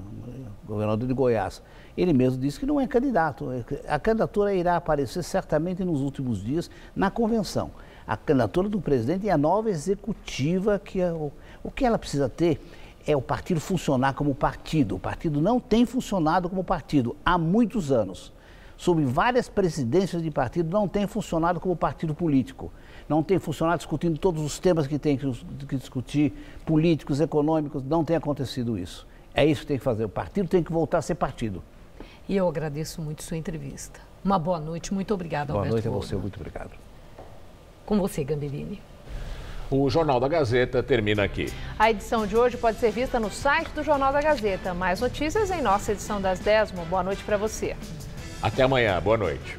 governador de Goiás. Ele mesmo disse que não é candidato. A candidatura irá aparecer certamente nos últimos dias na convenção. A candidatura do presidente é a nova executiva, o que ela precisa ter é o partido funcionar como partido. O partido não tem funcionado como partido há muitos anos. Sob várias presidências de partido, não tem funcionado como partido político. Não tem funcionado discutindo todos os temas que tem que discutir, políticos, econômicos, não tem acontecido isso. É isso que tem que fazer, o partido tem que voltar a ser partido. E eu agradeço muito sua entrevista. Uma boa noite, muito obrigada, Alberto. Boa noite a você, muito obrigado. Com você, Gambellini. O Jornal da Gazeta termina aqui. A edição de hoje pode ser vista no site do Jornal da Gazeta. Mais notícias em nossa edição das 10. Uma boa noite para você. Até amanhã. Boa noite.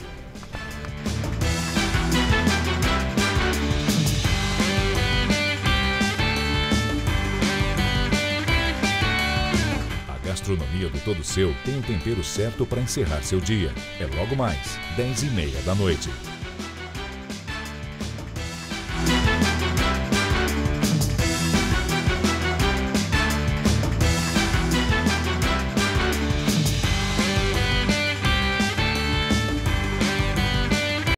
A gastronomia do Todo Seu tem o tempero certo para encerrar seu dia. É logo mais, 10h30 da noite.